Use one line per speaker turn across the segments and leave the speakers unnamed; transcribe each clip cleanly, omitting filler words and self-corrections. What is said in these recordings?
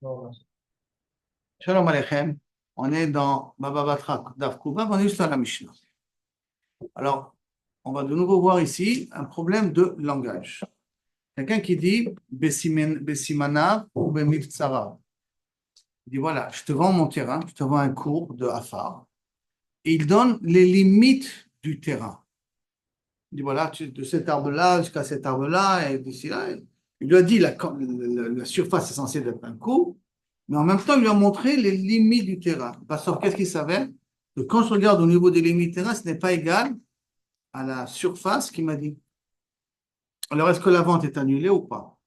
Non,
Shalom Aleichem, on est dans Baba Batra Daf Kuvav, on est juste à la Mishnah. Alors, on va de nouveau voir ici un problème de langage. Quelqu'un qui dit Bessimana ou Bemivtsara. Il dit voilà, je te vends mon terrain, je te vends un cours de Afar. Et il donne les limites du terrain. Il dit voilà, de cet arbre-là jusqu'à cet arbre-là et d'ici là. Il lui a dit la surface est censée être un cours, mais en même temps, il lui a montré les limites du terrain. Parce que qu'est-ce qu'il savait? Que quand je regarde au niveau des limites du terrain, ce n'est pas égal à la surface qu'il m'a dit. Alors, est-ce que la vente est annulée ou pas?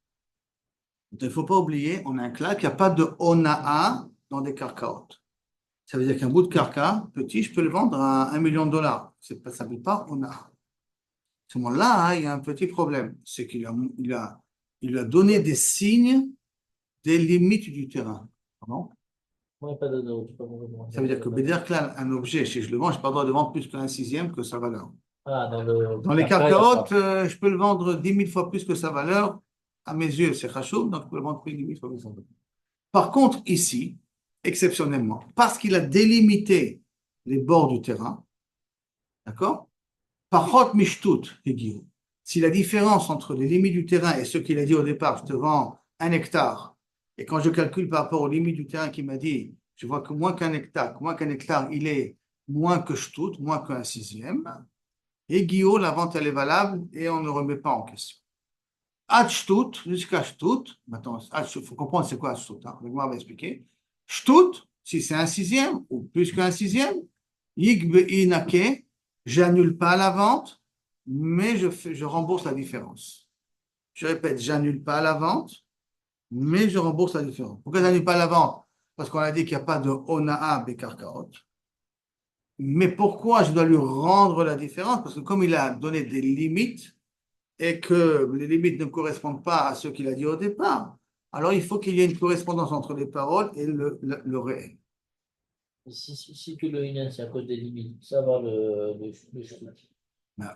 Il ne faut pas oublier, on a un claque, il n'y a pas de onaa dans des carcaotes. Ça veut dire qu'un bout de carca, petit, je peux le vendre à 1 million de dollars. Ça ne s'appelle pas onaa. À ce moment-là, hein, il y a un petit problème. C'est qu'il a donné des signes des limites du terrain. Pardon.
moi, pas de dos, je sais pas pourquoi
Ça veut dire que Bederklan, un objet, si je le vends, je n'ai pas le droit de vendre plus qu'un sixième que sa valeur.
Ah, dans le
Dans les
carca, il n'y a
cacaotes,
pas.
je peux le vendre 10 000 fois plus que sa valeur. À mes yeux, c'est chachoub, donc je peux le vendre 10 000 fois plus que sa valeur. Par contre, ici, exceptionnellement, parce qu'il a délimité les bords du terrain, d'accord? Parchot mishtut, Higiro. Si la différence entre les limites du terrain et ce qu'il a dit au départ, je te vends 1 hectare, et quand je calcule par rapport aux limites du terrain qu'il m'a dit, je vois que moins qu'un hectare, il est moins que Shtut, moins qu'un sixième, et Guillaume, la vente, elle est valable et on ne remet pas en question. Ad Shtut, jusqu'à Shtut, maintenant, il faut comprendre c'est quoi Shtut, hein. Moi, on va expliquer. Shtut, si c'est un sixième ou plus qu'un sixième, Yigbe Inake, j'annule pas la vente, mais je rembourse la différence. Je répète, j'annule pas la vente, mais je rembourse la différence. Pourquoi j'annule pas la vente? Parce qu'on a dit qu'il n'y a pas de Onaa Bekarkaot. Mais pourquoi je dois lui rendre la différence? Parce que comme il a donné des limites et que les limites ne correspondent pas à ce qu'il a dit au départ, alors il faut qu'il y ait une correspondance entre les paroles et le réel.
Si que le Inan, c'est à cause des limites, ça va le chou.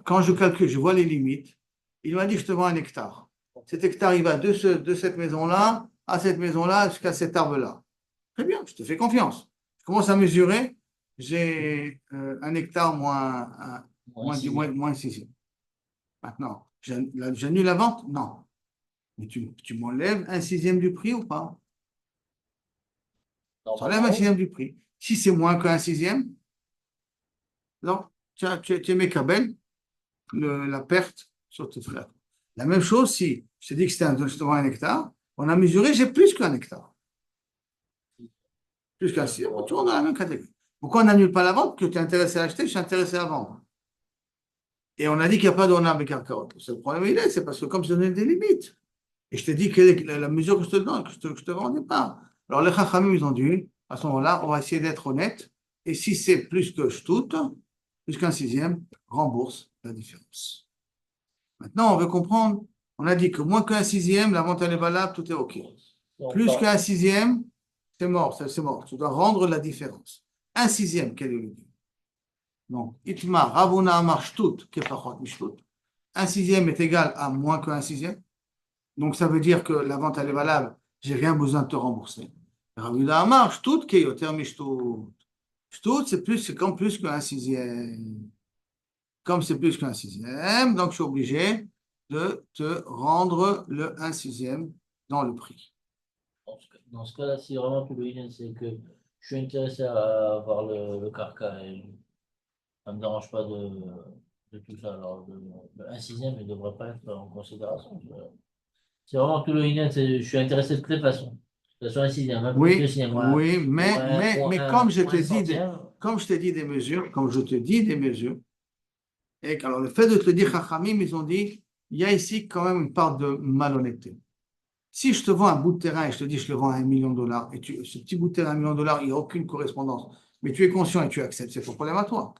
Quand je calcule, je vois les limites. Il m'a dit, je te vends 1 hectare. Cet hectare, il va de cette maison-là à cette maison-là jusqu'à cet arbre-là. Très bien, je te fais confiance. Je commence à mesurer. J'ai 1 hectare
Moins sixième.
moins 6. Maintenant, j'annule la vente? Non. Mais tu m'enlèves un sixième du prix ou pas? Tu enlèves un
Normalement, oui.
sixième du prix. Si c'est moins qu'un sixième, alors tu es mécabel, la perte sur tes frais. La même chose si je t'ai dit que c'était justement 1 hectare, on a mesuré, j'ai plus qu'un hectare. Plus qu'un sixième, tu rentres dans la même catégorie. Pourquoi on n'annule pas la vente? Que tu es intéressé à acheter, je suis intéressé à vendre. Et on a dit qu'il n'y a pas d'honneur avec carcarote. Le seul problème, c'est parce que comme je donnais des limites, et je t'ai dit quelle est la mesure que je te donne, que je te vends au départ. Alors les Chachamim, ils ont dit, à ce moment-là, on va essayer d'être honnête, et si c'est plus que tout, plus qu'un sixième, rembourse la différence. Maintenant, on veut comprendre, on a dit que moins qu'un sixième, la vente elle est valable, tout est OK.
Donc,
Plus qu'un sixième, c'est mort, c'est mort. Tu dois rendre la différence. Un sixième, quel est le but? Donc, Itmar, Ravuna Amar Shtut, Kefachot Mishtut. Un sixième est égal à moins qu'un sixième. Donc, ça veut dire que la vente, elle est valable. J'ai rien besoin de te rembourser. Ravuna Amar Shtut, Keyoter Mishtut. Shtut, c'est comme plus qu'un sixième. Comme c'est plus qu'un sixième, donc je suis obligé de te rendre le un sixième dans le prix.
dans ce cas-là, si vraiment tout le Inan, c'est que je suis intéressé à avoir le carca et ça ne me dérange pas de tout ça. Alors, un sixième ne devrait pas être en considération. C'est vraiment tout le Inan, je suis intéressé de toutes les façons. Que ce soit un sixième, un plus de
Oui,
sixième,
oui, mais comme je t'ai dit des mesures, comme je te dis des mesures, et alors le fait de te dire Chachamim, ils ont dit, il y a ici quand même une part de malhonnêteté. Si je te vends un bout de terrain et je te dis je le vends à 1 million de dollars, et ce petit bout de terrain à 1 million de dollars, il n'y a aucune correspondance, mais tu es conscient et tu acceptes, c'est ton problème à toi.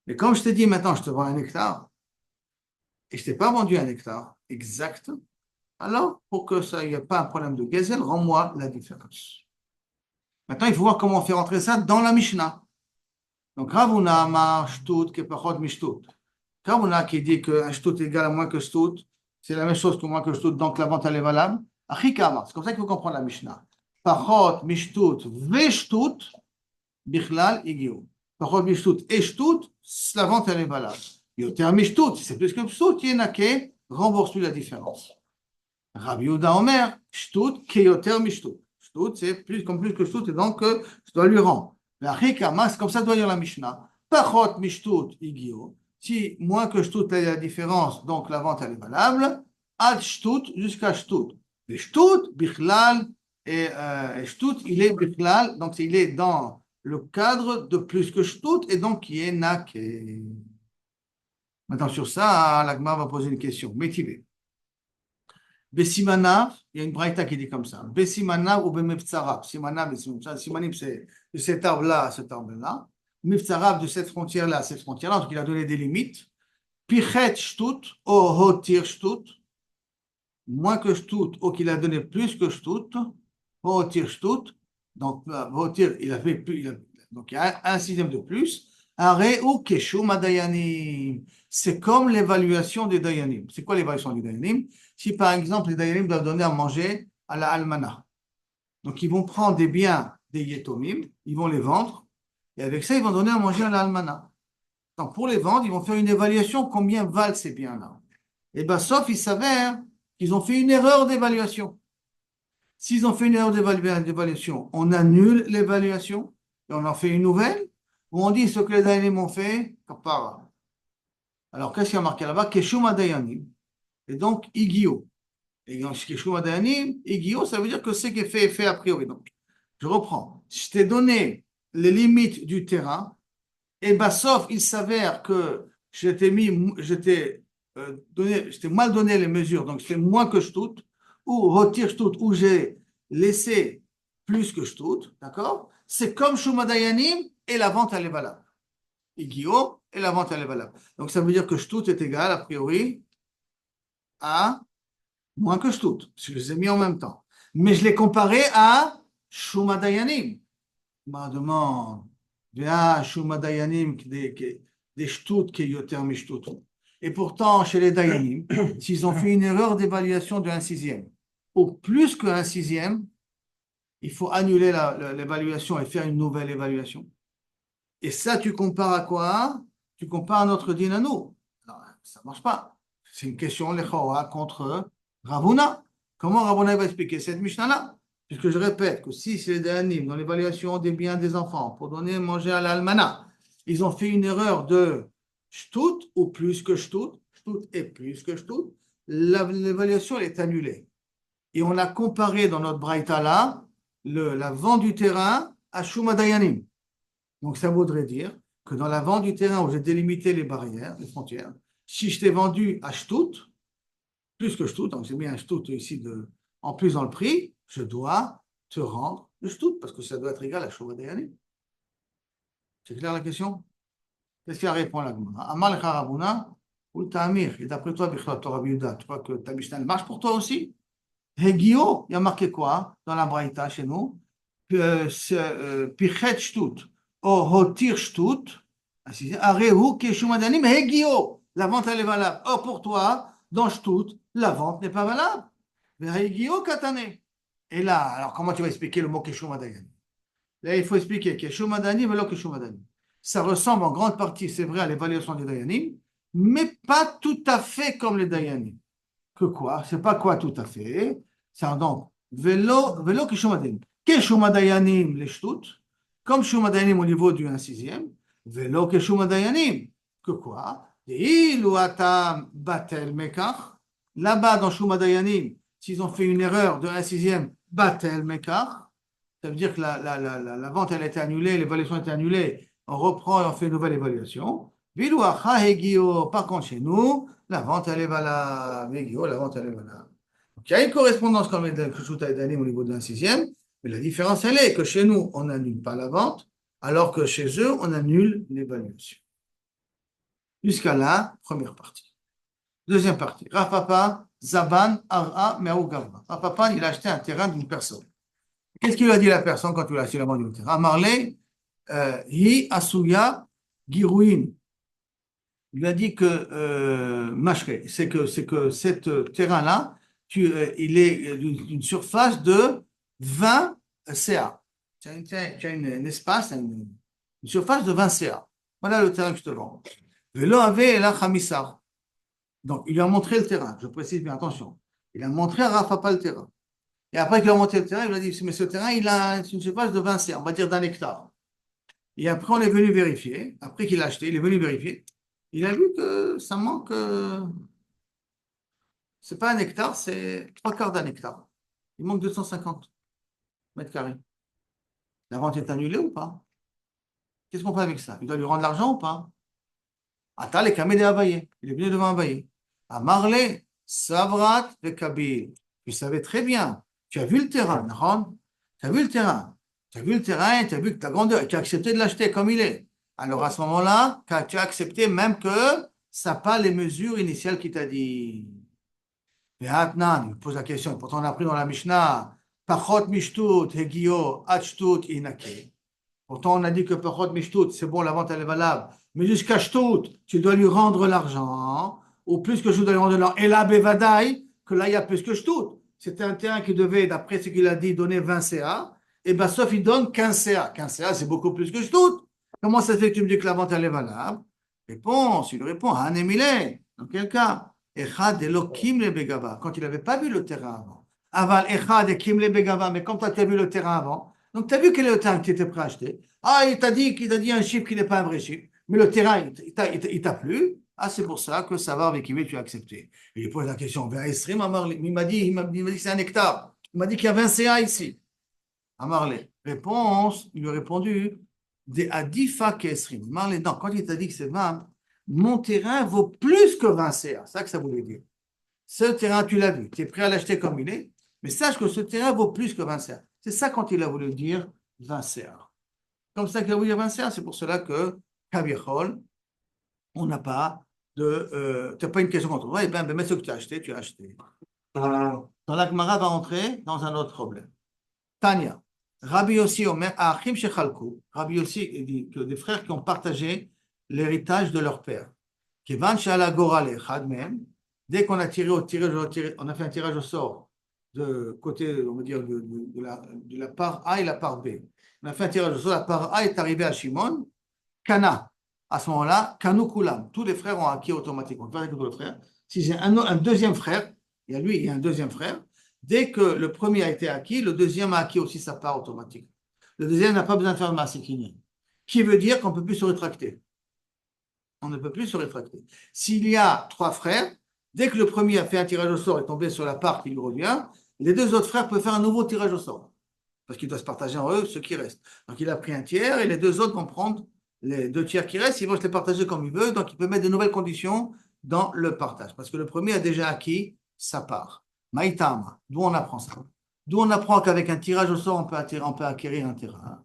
Mais comme je t'ai dit maintenant, je te vends 1 hectare, et je ne t'ai pas vendu 1 hectare exact, alors pour que ça n'y ait pas un problème de gazelle, rends-moi la différence. Maintenant, il faut voir comment on fait rentrer ça dans la Mishnah. Donc, Ravuna ma shtut kepachot mishtut. Ravuna qui dit qu'un shtut est égal à moins que shtut, c'est la même chose que moins que shtut, donc la vente elle est valable. Achikama, c'est comme ça qu'il faut comprendre la Mishnah. Pachot, mishtut, veshtut, bichlal, igio. Pachot, mishtut et shtut, la vente elle est valable. Yoter mishtut, si c'est plus que shtut, yenake, rembourse-lui la différence. Rabbi Yehuda Omer, shtut, keyoter mishtut. Shtut, c'est plus comme plus que shtut, et donc je dois lui rendre. Mais achikama, c'est comme ça doit dire la Mishnah. Pachot, mishtut, igio. Si moins que shtut, il y a la différence, donc la vente elle est valable. Ad shtut jusqu'à shtut. Le shtut, bichlal, et shtut, il est bichlal, donc il est dans le cadre de plus que shtut, et donc qui est naké. Maintenant, sur ça, l'Agma va poser une question. Métivé. Bessimanav, il y a une braïta qui dit comme ça. Bessimanav ou bemeftsarav. Simanav, Simanim, c'est de cet arbre-là à cet arbre-là. Meftsarav, de cette frontière-là à cette frontière-là. Donc, il a donné des limites. Pichet shtut, o hotir shtut. Moins que shtut, ou qu'il a donné plus que shtut. Hotir shtut. Donc, hotir, il a fait plus. Donc, il y a un sixième de plus. Are ou keshum adayanim. C'est comme l'évaluation des dayanim. C'est quoi l'évaluation des dayanim? Si par exemple les dayanim doivent donner à manger à la almana, donc ils vont prendre des biens des yetomim, ils vont les vendre, et avec ça ils vont donner à manger à la almana. Donc pour les vendre, ils vont faire une évaluation combien valent ces biens-là. Et bien sauf il s'avère qu'ils ont fait une erreur d'évaluation. S'ils ont fait une erreur d'évaluation, on annule l'évaluation et on en fait une nouvelle, ou on dit ce que les dayanim ont fait, kapara. Alors qu'est-ce qu'il y a marqué là-bas? Keshum dayanim. Et donc, igio. Et donc, Keshum Dayanim, igio, ça veut dire que ce qui est fait a priori. Donc, je reprends. Je t'ai donné les limites du terrain, et bah, sauf, il s'avère que je t'ai mal donné les mesures, donc je fais moins que shtut, ou retire shtut, ou j'ai laissé plus que shtut, d'accord? C'est comme Shumadayanim, et la vente, elle est valable. Igio, et la vente, elle est valable. Donc, ça veut dire que shtut est égal, a priori, à moins que shtut. Je les ai mis en même temps. Mais je l'ai comparé à Shumadayanim. Ma demande, via Shumadayanim, des shtut qui est yoter mi shtut. Et pourtant, chez les Dayanim, s'ils ont fait une erreur d'évaluation de 1/6, ou plus que 1/6, il faut annuler l'évaluation et faire une nouvelle évaluation. Et ça, tu compares à quoi? Tu compares à notre din à nous. Non, ça ne marche pas. C'est une question l'echoa contre Ravuna. Comment Ravuna va expliquer cette Mishnah-là? Puisque je répète que si c'est les Dayanim dans l'évaluation des biens des enfants pour donner à manger à l'almana, ils ont fait une erreur de shtut ou plus que shtut, shtut et plus que shtut, l'évaluation est annulée. Et on a comparé dans notre braïta là la vente du terrain à Shuma Dayanim. Donc ça voudrait dire que dans la vente du terrain où j'ai délimité les barrières, les frontières, si je t'ai vendu à shtut, plus que shtut, donc j'ai mis un shtut ici en plus dans le prix, je dois te rendre le shtut parce que ça doit être égal à Shuma Dayanim. C'est clair la question? Qu'est-ce qu'il répond là? Amal lecha Ravuna ou le Ta'amir. Et d'après toi, Bichlot, Torah Yehuda, tu crois que ta Mishnah marche pour toi aussi? Hegio, il y a marqué quoi dans la Braïta chez nous? Pichet shtut, o hotir shtut, arehu keshum adanim, hegio, la vente elle est valable. Or pour toi, dans shtut, la vente n'est pas valable. Hegio katane. Et là, alors comment tu vas expliquer le mot keshum adanim? Là, il faut expliquer keshum adanim et lo keshum adanim. Ça ressemble en grande partie, c'est vrai, à l'évaluation des dayanim, mais pas tout à fait comme les dayanim. Que quoi? C'est pas quoi tout à fait. C'est donc vélo keshumadayanim. Keshumadayanim les shtut, comme shumadayanim au niveau du 1/6, vélo keshumadayanim. Que quoi? Ilu atam batel mekach. Là-bas dans shumadayanim, s'ils ont fait une erreur de 1/6, batel mekach. Ça veut dire que la vente elle a été annulée, l'évaluation a été annulée. On reprend et on fait une nouvelle évaluation. Vilu acha hegio. Par contre chez nous, la vente, elle est valable. La vente, elle est valable. Donc, il y a une correspondance comme le Keshut Dayanim au niveau de 1/6, mais la différence, elle est que chez nous, on n'annule pas la vente, alors que chez eux, on annule l'évaluation. Jusqu'à là, première partie. Deuxième partie. Rafapa, Zaban, Ara, Meaou, Gavra. Rafapa, il a acheté un terrain d'une personne. Qu'est-ce qu'il a dit la personne quand il a acheté la vente du terrain? Marley, Hi, Asuya, Girouin. Il a dit que c'est que ce terrain-là, il est d'une surface de 20 CA. Tu as un espace, une surface de 20 CA. Voilà le terrain que je te vends. Velo avait la Khamisar. Donc, il lui a montré le terrain. Je précise bien, attention. Il a montré à Rafa pas le terrain. Et après qu'il a montré le terrain, il lui a dit, mais ce terrain, il a une surface de 20 CA, on va dire d'un hectare. Et après, on est venu vérifier. Après qu'il a acheté, il est venu vérifier. Il a vu que ça manque. C'est pas un hectare, c'est trois quarts d'un hectare. Il manque 250 mètres carrés. La vente est annulée ou pas? Qu'est-ce qu'on fait avec ça? Il doit lui rendre l'argent ou pas? Atal et Kamed et Abaye. Il est venu devant Abaye. À Marley, Savrat et Kabil. Tu savais très bien. Tu as vu le terrain, Nahon? Tu as vu le terrain. Tu as vu le terrain, tu as vu que ta grandeur, et tu as accepté de l'acheter comme il est. Alors à ce moment-là, tu as accepté même que ça n'a pas les mesures initiales qu'il t'a dit. Et Atnan, il pose la question. Pourtant, on a appris dans la Mishnah, Pachot mishtut, hegio, achtut, inake. Pourtant, on a dit que Pachot mishtut, c'est bon, la vente, elle est valable. Mais jusqu'à shtut, tu dois lui rendre l'argent. Ou plus que je dois lui rendre l'argent. Et là, bevadaï, que là, il y a plus que shtut. C'était un terrain qui devait, d'après ce qu'il a dit, donner 20 CA. Et bien, sauf il donne 15 CA. 15 CA, c'est beaucoup plus que shtut. Comment ça fait que tu me dis que la vente, elle est valable? Réponse, il répond, Hanemile. Dans quel cas? Echad Elokim le Begava, quand il n'avait pas vu le terrain avant. Aval Echad et Kim le Begava, mais quand tu as vu le terrain avant, donc tu as vu quel est le terrain que tu étais prêt à acheter. Ah, il t'a dit un chiffre qui n'est pas un vrai chiffre, mais le terrain, il t'a plu. Ah, c'est pour ça que ça va avec qui tu as accepté. Et il pose la question, il m'a dit que c'est un hectare. Il m'a dit qu'il y a 20 CA ici. Amarle, réponse, il lui a répondu, à 10 fois qu'Esrim. Amarle, non, quand il t'a dit que c'est 20, mon terrain vaut plus que 20 CA. C'est ça que ça voulait dire. Ce terrain, tu l'as vu, tu es prêt à l'acheter comme il est, mais sache que ce terrain vaut plus que 20 CA. C'est ça quand il a voulu dire 20 CA. Comme ça qu'il a voulu dire 20 CA, c'est pour cela que, Kavichol, on n'a pas de. Tu n'as pas une question contre toi, et bien, mais ce que tu as acheté, tu as acheté. Dans la Gemara va entrer dans un autre problème. Tania, Rabbi Yossi Omer, Achim Shechalku, Rabbi Yossi dit que des frères qui ont partagé l'héritage de leur père. Kevan Shala Goral Echad Mem, dès qu'on a on a fait un tirage au sort de côté, on va dire, de la part A et la part B. On a fait un tirage au sort, la part A est arrivée à Shimon, Kana. À ce moment-là, Kanu Kulam, tous les frères ont acquis automatiquement. Pas tous les frères. Si j'ai un deuxième frère, il y a lui, il y a un deuxième frère, dès que le premier a été acquis, le deuxième a acquis aussi sa part automatique. Le deuxième n'a pas besoin de faire de massékini. Qui veut dire qu'on ne peut plus se rétracter. On ne peut plus se rétracter. S'il y a trois frères, dès que le premier a fait un tirage au sort et tombé sur la part qui lui revient, les deux autres frères peuvent faire un nouveau tirage au sort. Parce qu'ils doivent se partager en eux ce qui reste. Donc il a pris un tiers et les deux autres vont prendre les deux tiers qui restent, ils vont se les partager comme il veut, donc il peut mettre de nouvelles conditions dans le partage. Parce que le premier a déjà acquis sa part. Maïtama, d'où on apprend ça? D'où on apprend qu'avec un tirage au sort, on peut acquérir un terrain.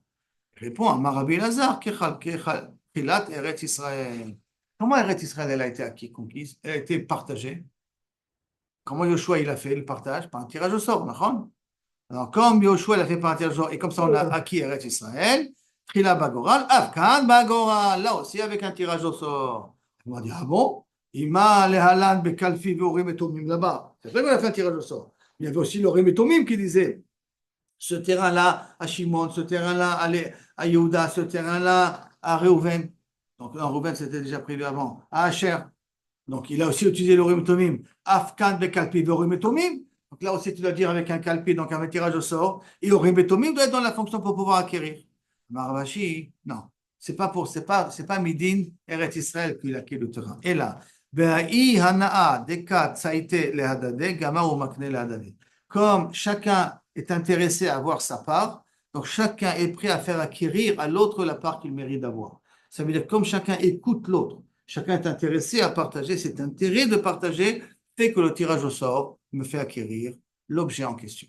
Répond à Marabi Lazar, Khilat Eretz Israël. Comment Eretz Israël a été acquis, conquise, elle a été partagée? Comment Yoshua il a fait le partage? Par un tirage au sort, d'accord? Alors, comme Yoshua l'a fait par un tirage au sort, et comme ça on a acquis Eretz Israël, Trila Bagoral, Afkan Bagoral, là aussi avec un tirage au sort. On va dire, ah bon? Ima Lehalan Bekalfi Veorim et Tomim là-bas. C'est vrai qu'on a fait un tirage au sort. Il y avait aussi l'Orim et Tomim qui disait ce terrain-là à Shimon, ce terrain-là à Yehuda, ce terrain-là à Reuven. Donc, non, Reuven c'était déjà prévu avant. À Asher. Donc, il a aussi utilisé l'Orim et Tomim. Afkan Bekalfi Veorim et Tomim. Donc là aussi, tu dois dire avec un calpi, donc un tirage au sort. Et Orim et Tomim doit être dans la fonction pour pouvoir acquérir. Maravashi, non. C'est pas Midin, Eretz Israël qui a acquis le terrain. Et là, comme chacun est intéressé à avoir sa part, donc chacun est prêt à faire acquérir à l'autre la part qu'il mérite d'avoir. Ça veut dire comme chacun écoute l'autre, chacun est intéressé à partager, cet intérêt de partager fait que le tirage au sort me fait acquérir l'objet en question.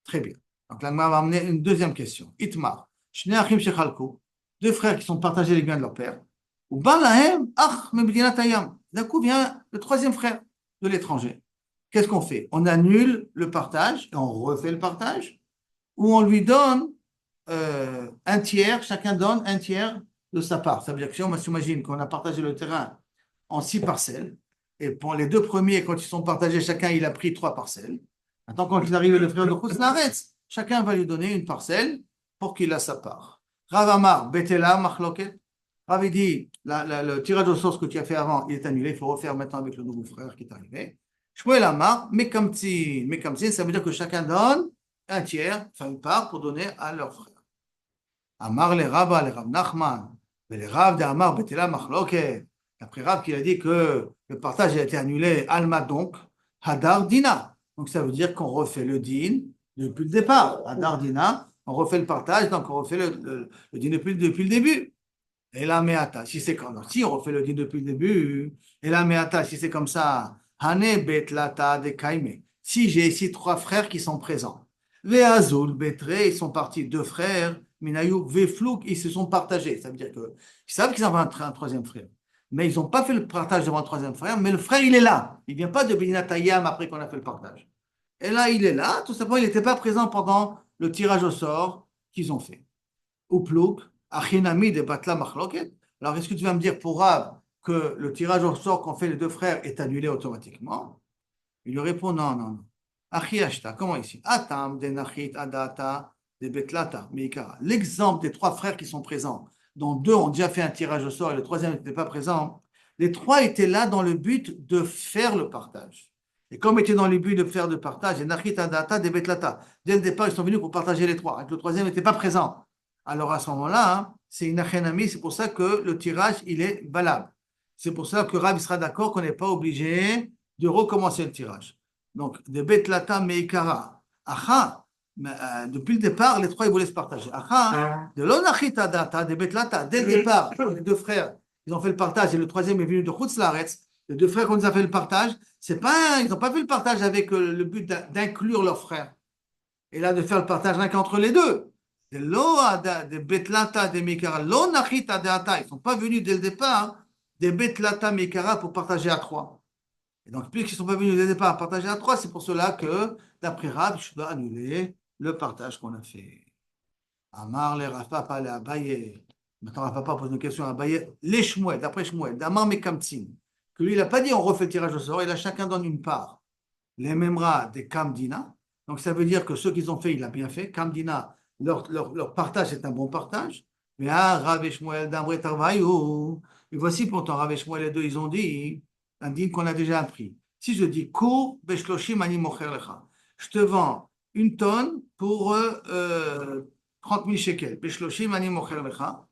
Très bien. Donc là, on va amener une deuxième question. Itmar, Shnei Achim Shechalku, deux frères qui sont partagés les biens de leur père. Ou Balahem, Ach, Mebdinat Hayam. D'un coup vient le troisième frère de l'étranger. Qu'est-ce qu'on fait? On annule le partage et on refait le partage, ou on lui donne un tiers, chacun donne un tiers de sa part. Ça veut dire que si on s'imagine qu'on a partagé le terrain en 6 parcelles, Et pour les deux premiers, quand ils sont partagés, chacun il a pris 3 parcelles. Maintenant, quand il arrive le frère de Chutz Laaretz, chacun va lui donner une parcelle pour qu'il a sa part. Rav Amar, Betela, Machloket. Rav il dit, le tirage au sort que tu as fait avant, il est annulé, il faut refaire maintenant avec le nouveau frère qui est arrivé. Shmuel Amar, Mekamtsin. Mekamtsin, ça veut dire que chacun donne un tiers, enfin une part, pour donner à leur frère. Amar les Rabba, les Rav Nachman, mais les Rav de Amar, Betela, Machloket. Après Rav qui a dit que le partage a été annulé, Alma donc, Hadar Dina. Donc ça veut dire qu'on refait le din depuis le départ. Hadar Dina, on refait le partage, donc on refait le din depuis le début. Et la meata, si c'est comme si on refait le din depuis le début, et la meata, si c'est comme ça, Hane bet lata de kaime. Si j'ai ici 3 frères qui sont présents, Veazul betre, ils sont partis 2 frères, Minayuk veflouk, ils se sont partagés. Ça veut dire qu'ils savent qu'ils ont un troisième frère, mais ils n'ont pas fait le partage devant le troisième frère, mais le frère il est là. Il ne vient pas de Binatayam après qu'on a fait le partage. Et là, il est là, tout simplement, il n'était pas présent pendant le tirage au sort qu'ils ont fait. Uplouk, Achinami de Batla Machloket. Alors, est-ce que tu vas me dire pour Rav que le tirage au sort qu'ont fait les 2 frères est annulé automatiquement? Il lui répond non, non, non. Achiashta, comment ici? Atam de Nachit Adata de Betlata Meikara. L'exemple des 3 frères qui sont présents, dont 2 ont déjà fait un tirage au sort et le troisième n'était pas présent, les 3 étaient là dans le but de faire le partage. Et comme ils étaient dans le but de faire le partage, et Nachit Adata de Betlata, dès le départ, ils sont venus pour partager les 3. Et le troisième n'était pas présent. Alors à ce moment-là, hein, c'est une achénamie, c'est pour ça que le tirage, il est valable. C'est pour ça que Rav sera d'accord qu'on n'est pas obligé de recommencer le tirage. Donc, de Betlata Meikara. Acha, depuis le départ, les 3 ils voulaient se partager. Acha, de l'Onachita Data, de Betlata, dès le départ, les 2 frères, ils ont fait le partage et le troisième est venu de Chutz Laaretz. Les 2 frères, quand ils ont fait le partage, ils n'ont pas fait le partage avec le but d'inclure leurs frères. Et là, de faire le partage rien qu'entre les deux. De Betlata de Meikara, l'Onachita Data, ils ne sont pas venus dès le départ de Betlata Meikara pour partager à 3. Et donc, puisqu'ils ne sont pas venus dès le départ à partager à 3, c'est pour cela que, d'après Rab, je dois annuler le partage qu'on a fait. Amar le Rafa pas le Abaye. Maintenant, Rafa pas pose une question à Abaye. Les Shmuel, d'après Shmuel, d'Amar Mekamtsin, que lui, il n'a pas dit on refait le tirage au sort, il a chacun donne une part. Les Memra des Kamdina. Donc, ça veut dire que ceux qu'ils ont fait, il a bien fait. Kamdina, leur partage est un bon partage. Mais ah, Rav et Shmuel d'Ambre Tarvaïou. Et voici pourtant, Rav et Shmuel, les deux, ils ont dit un dîme qu'on a déjà appris. Si je dis cours, beshloshim ani mocher lecha, je te vends une tonne pour 30 000 shekels. Beshloshim ani mocher lecha.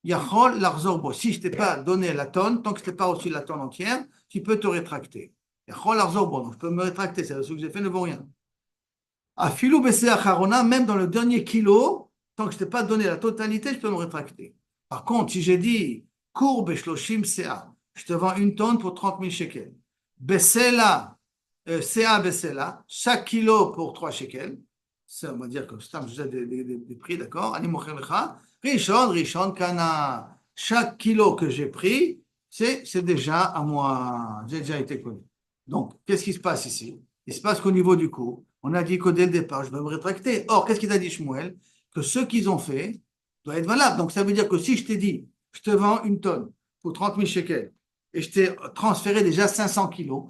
Yachol larzor bo. Si je t'ai pas donné la tonne, tant que je t'ai pas reçu la tonne entière, tu peux te rétracter. Yachol larzor bo. Donc je peux me rétracter. C'est ce que j'ai fait ne vaut rien. Afilou bessé acharona, même dans le dernier kilo, tant que je t'ai pas donné la totalité, je peux me rétracter. Par contre, si j'ai dit cours beshloshim ca, je te vends une tonne pour 30 000 shekels. Bessela, CA Bessela, chaque kilo pour 3 shekels. Ça, on va dire que c'est des prix, d'accord. Rishon, Rishon, Kana. Chaque kilo que j'ai pris, c'est déjà à moi. J'ai déjà été connu. Donc, qu'est-ce qui se passe ici? Il se passe qu'au niveau du cours, on a dit que dès le départ, je vais me rétracter. Or, qu'est-ce qu'il a dit Shmuel? Que ce qu'ils ont fait doit être valable. Donc, ça veut dire que si je t'ai dit, je te vends une tonne pour 30 000 shekels, et je t'ai transféré déjà 500 kilos,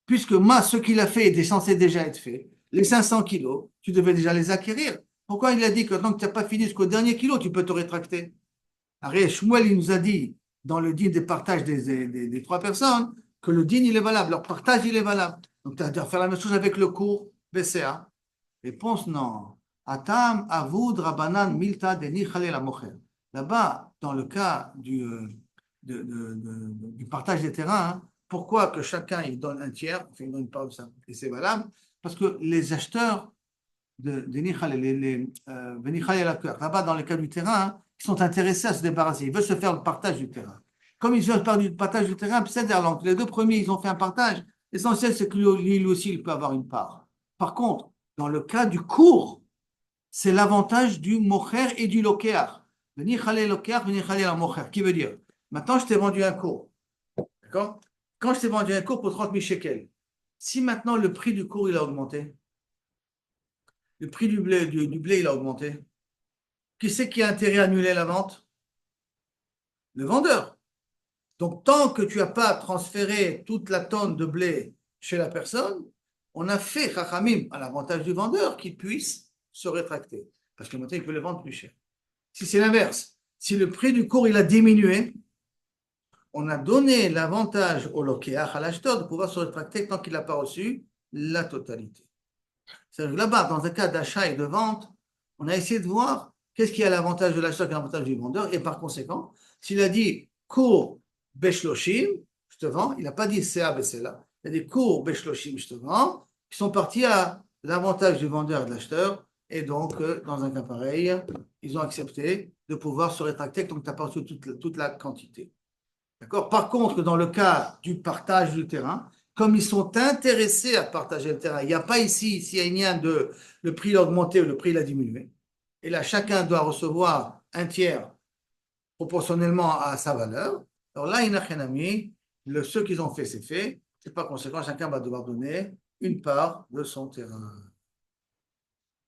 puisque moi, ce qu'il a fait est censé déjà être fait, les 500 kilos, tu devais déjà les acquérir. Pourquoi il a dit que tant que tu n'as pas fini jusqu'au dernier kilo, tu peux te rétracter? Arrête, Shmuel, il nous a dit, dans le din des partages des 3 personnes, que le din, il est valable, leur partage, il est valable. Donc, tu as faire la même chose avec le cours BCA. Réponse, non. Atam, avoud, rabanan, milta, deni, la mocher. Là-bas, dans le cas du partage des terrains, hein, pourquoi que chacun il donne un tiers, enfin, il donne une part de ça, et c'est valable? Parce que les acheteurs de Nichal, là-bas, dans le cas du terrain, hein, ils sont intéressés à se débarrasser. Ils veulent se faire le partage du terrain. Comme ils veulent faire le partage du terrain, c'est-à-dire les 2 premiers, ils ont fait un partage. L'essentiel, c'est que lui aussi, il peut avoir une part. Par contre, dans le cas du cours, c'est l'avantage du mocher et du lokéar. Venir chaler lokéar, venir chaler la mocher. Qui veut dire, maintenant, je t'ai vendu un cours. D'accord? Quand je t'ai vendu un cours pour 30 000 shekels, si maintenant le prix du cours, il a augmenté, le prix du blé, il a augmenté, qui c'est qui a intérêt à annuler la vente? Le vendeur. Donc, tant que tu n'as pas transféré toute la tonne de blé chez la personne, on a fait Chachamim à l'avantage du vendeur qu'il puisse se rétracter. Parce que maintenant, il peut le vendre plus cher. Si c'est l'inverse, si le prix du cours il a diminué, on a donné l'avantage au lokéach, à l'acheteur, de pouvoir se rétracter tant qu'il n'a pas reçu la totalité. C'est-à-dire que là-bas, dans un cas d'achat et de vente, on a essayé de voir qu'est-ce qui a l'avantage de l'acheteur et l'avantage du vendeur. Et par conséquent, s'il a dit cours beshloshim, je te vends, il n'a pas dit CA, là. Il a dit cours beshloshim, je te vends, qui sont partis à l'avantage du vendeur et de l'acheteur. Et donc, dans un cas pareil, ils ont accepté de pouvoir se rétracter tant que tu n'as pas reçu toute la quantité. D'accord? Par contre, dans le cas du partage du terrain, comme ils sont intéressés à partager le terrain, il n'y a pas ici, s'il y a une lien de le prix a augmenté ou le prix a diminué. Et là, chacun doit recevoir un tiers proportionnellement à sa valeur. Alors là, il n'y a rien à mis. Ce qu'ils ont fait, c'est fait. Et par conséquent, chacun va devoir donner une part de son terrain.